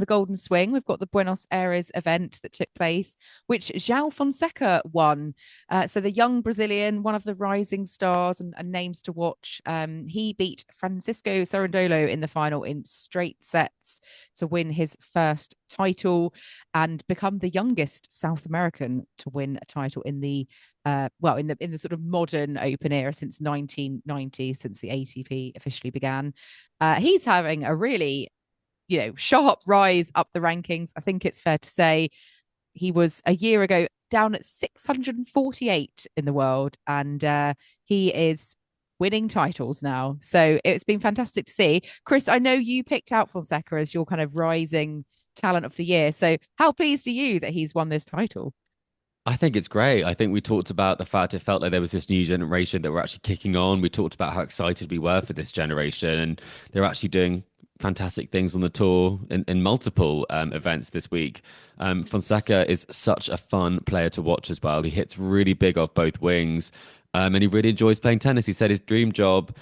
the Golden Swing, we've got the Buenos Aires event that took place, which Joao Fonseca won. So the young Brazilian, one of the rising stars and names to watch, he beat Francisco Cerundolo in the final in straight sets to win his first title and become the youngest South American to win a title in the in the sort of modern Open era since 1990, since the ATP officially began. He's having a really, sharp rise up the rankings. I think it's fair to say he was a year ago down at 648 in the world, and he is winning titles now. So it's been fantastic to see. Chris, I know you picked out Fonseca as your kind of rising talent of the year. So how pleased are you that he's won this title? I think it's great. I think we talked about the fact it felt like there was this new generation that were actually kicking on. We talked about how excited we were for this generation, and they're actually doing fantastic things on the tour in multiple events this week. Fonseca is such a fun player to watch as well. He hits really big off both wings, and he really enjoys playing tennis. He said his dream job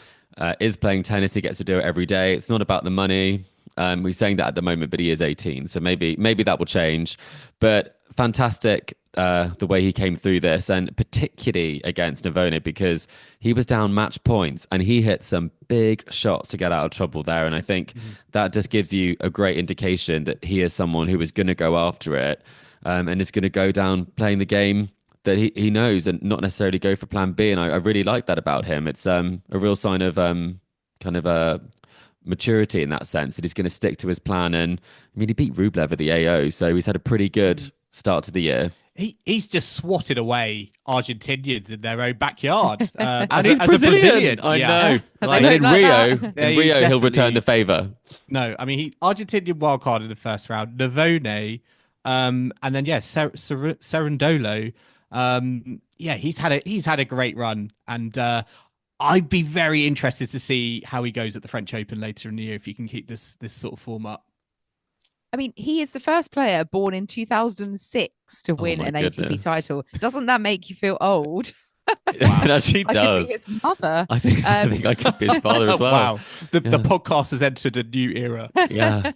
is playing tennis. He gets to do it every day. It's not about the money. He's saying that at the moment, but he is 18, so maybe that will change. But fantastic the way he came through this, and particularly against Navone, because he was down match points and he hit some big shots to get out of trouble there. And I think that just gives you a great indication that he is someone who is going to go after it, and is going to go down playing the game that he knows and not necessarily go for plan B. And I really like that about him. It's a real sign of kind of a maturity in that sense, that he's going to stick to his plan. And I mean, he beat Rublev at the AO, so he's had a pretty good start to the year. He's just swatted away Argentinians in their own backyard. And he's Brazilian. I know. And then in Rio, he'll return the favor. No, I mean, Argentinian wildcard in the first round, Navone, and then Cerundolo. He's had a great run, and I'd be very interested to see how he goes at the French Open later in the year if he can keep this sort of form up. I mean, he is the first player born in 2006 to win an ATP title. Doesn't that make you feel old? It actually does. I could be his mother. I think I could be his father as well. Wow. The podcast has entered a new era. Yeah.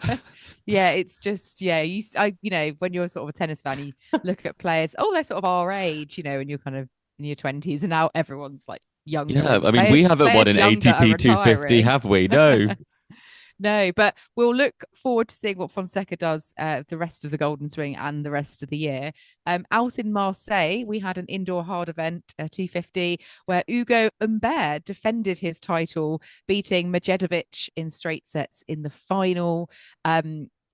Yeah, it's just, when you're sort of a tennis fan, you look at players, they're sort of our age, and you're kind of in your 20s, and now everyone's like younger. Yeah, I mean, we haven't won an ATP 250, have we? No. No, but we'll look forward to seeing what Fonseca does the rest of the Golden Swing and the rest of the year. Out in Marseille, we had an indoor hard event, 250, where Ugo Humbert defended his title, beating Medvedev in straight sets in the final.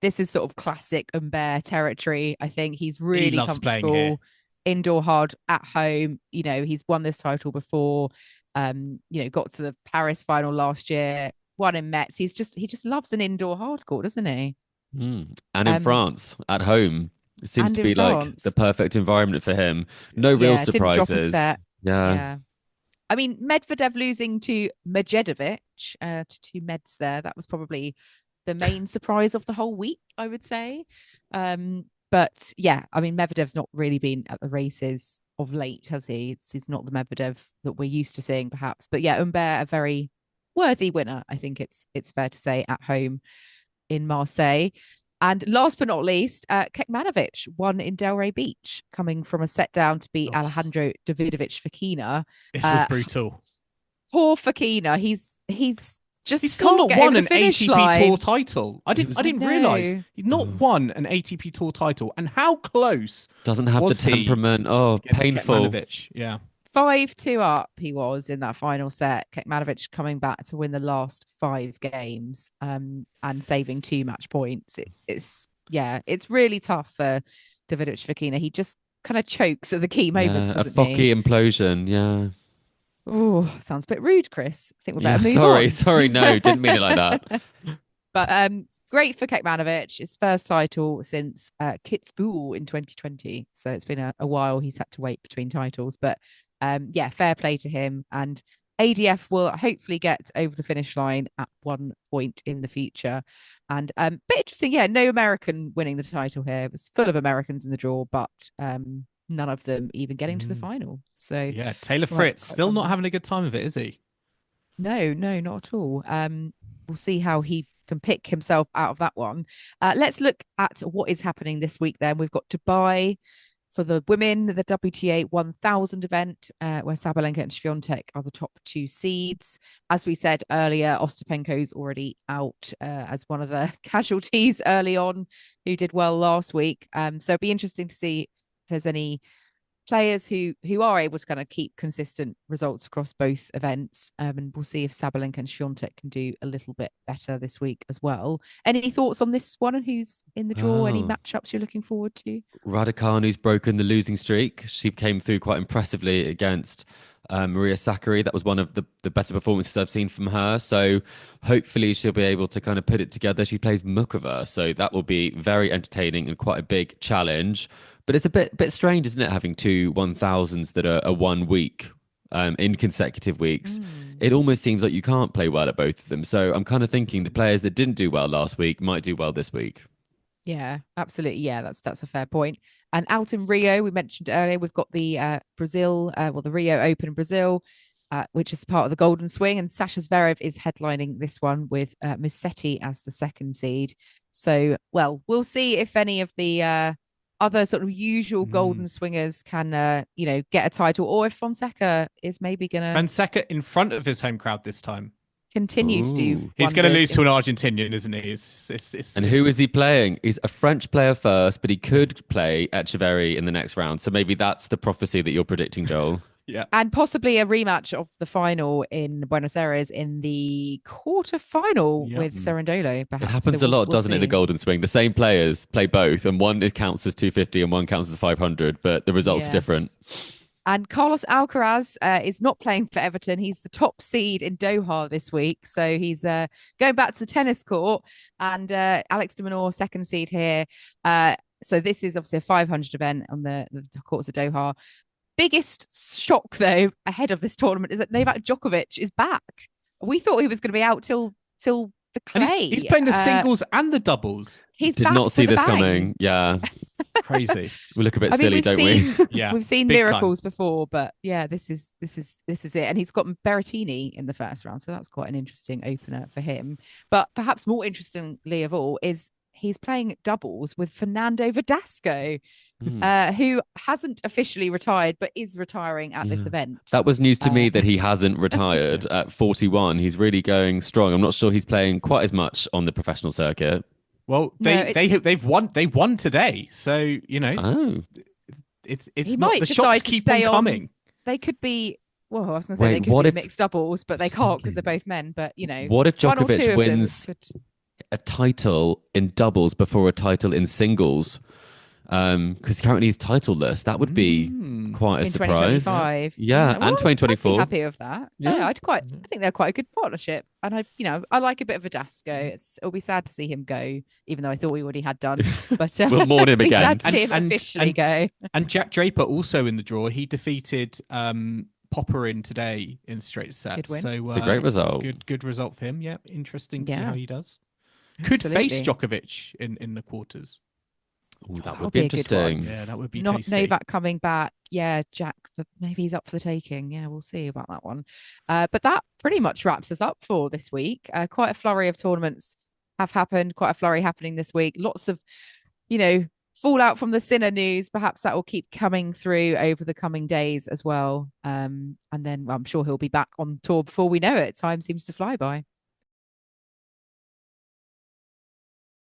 This is sort of classic Humbert territory. I think he's really comfortable indoor hard at home. He's won this title before, got to the Paris final last year, won in Metz. He just loves an indoor hard court, doesn't he? And in France at home, it seems to be like the perfect environment for him. No real surprises. Yeah. I mean, Medvedev losing to Medvedev, to two Meds there, that was probably the main surprise of the whole week, I would say. But yeah, I mean, Medvedev's not really been at the races of late, has he? He's not the Medvedev that we're used to seeing, perhaps. But yeah, Humbert, a very worthy winner, I think it's fair to say, at home in Marseille. And last but not least, Kecmanović won in Delray Beach, coming from a set down to beat Alejandro Davidovich Fokina. This was brutal. Poor Fokina. He's still not won an ATP Tour title. I didn't realize he'd not won an ATP Tour title, and how close doesn't have the temperament. Painful. Yeah. 5-2 up he was in that final set. Kecmanović coming back to win the last 5 games and saving 2 match points. It's really tough for Davidovich Fokina. He just kind of chokes at the key moments, doesn't he? A Focky implosion, yeah. Oh, sounds a bit rude, Chris. I think we're better move on. Sorry, no, didn't mean it like that. But great for Kecmanović. His first title since Kitzbühel in 2020. So it's been a while he's had to wait between titles. But fair play to him. And ADF will hopefully get over the finish line at one point in the future. And bit interesting, no American winning the title here. It was full of Americans in the draw, but none of them even getting to the final. So yeah, Taylor Fritz still not having a good time of it, is he? No, not at all. We'll see how he can pick himself out of that one. Let's look at what is happening this week then. We've got Dubai for the women, the WTA 1000 event, where Sabalenka and Swiatek are the top 2 seeds. As we said earlier, Ostapenko's already out as one of the casualties early on, who did well last week. So it'd be interesting to see if there's any players who are able to kind of keep consistent results across both events. And we'll see if Sabalenka and Swiatek can do a little bit better this week as well. Any thoughts on this one and who's in the draw? Any matchups you're looking forward to? Raducanu's broken the losing streak. She came through quite impressively against Maria Sakkari. That was one of the better performances I've seen from her. So hopefully she'll be able to kind of put it together. She plays Mukova, so that will be very entertaining and quite a big challenge. But it's a bit strange, isn't it, having 2 1000s that are 1 week in consecutive weeks. It almost seems like you can't play well at both of them. So I'm kind of thinking the players that didn't do well last week might do well this week. Yeah, absolutely. Yeah, that's a fair point. And out in Rio, we mentioned earlier, we've got the Brazil, the Rio Open in Brazil, which is part of the Golden Swing. And Sasha Zverev is headlining this one with Musetti as the 2nd seed. So, well, we'll see if any of the other sort of usual Golden Swingers can, get a title, or if Fonseca is maybe going to... Fonseca in front of his home crowd this time. Continue to do. He's going to lose to an Argentinian, isn't he? And who is he playing? He's a French player first, but he could play Etcheverry in the next round. So maybe that's the prophecy that you're predicting, Joel. Yeah. And possibly a rematch of the final in Buenos Aires in the quarterfinal with Cerundolo. Perhaps. It happens a lot, doesn't it? The Golden Swing. The same players play both, and one counts as 250 and one counts as 500, but the results are different. And Carlos Alcaraz is not playing for Everton. He's the top seed in Doha this week. So he's going back to the tennis court. And Alex de Minaur, 2nd seed here. So this is obviously a 500 event on the courts of Doha. Biggest shock, though, ahead of this tournament is that Novak Djokovic is back. We thought he was going to be out till the clay. He's playing the singles and the doubles. He's did not see this coming. Yeah. Crazy. We look a bit silly, don't we? Yeah, we've seen miracles before, but yeah, this is it. And he's got Berrettini in the first round, so that's quite an interesting opener for him. But perhaps more interestingly of all is he's playing doubles with Fernando Verdasco, who hasn't officially retired but is retiring at this event. That was news to me that he hasn't retired at 41. He's really going strong. I'm not sure he's playing quite as much on the professional circuit. Well, they've won today, so it's not, the shots keep on coming. They could be. Well, I was going to say they could be mixed doubles, but they can't because they're both men. But what if Djokovic wins a title in doubles before a title in singles? Because currently he's titleless. That would be quite a surprise. 2025. Yeah, and 2024. I'd be happy with that. Yeah, I think they're quite a good partnership, and I like a bit of Verdasco. It'll be sad to see him go, even though I thought we already had done. But we'll mourn him again. Sad to see him officially go. And Jack Draper also in the draw. He defeated Popperin today in straight sets. So it's a great result. Good result for him. Yeah, interesting to see how he does. Absolutely. Could face Djokovic in the quarters. Ooh, that would be interesting. Yeah, that would be not tasty. Novak coming back. Yeah, Jack, maybe he's up for the taking. Yeah, we'll see about that one. But that pretty much wraps us up for this week. Quite a flurry of tournaments have happened. Quite a flurry happening this week. Lots of, fallout from the Sinner news. Perhaps that will keep coming through over the coming days as well. And then I'm sure he'll be back on tour before we know it. Time seems to fly by.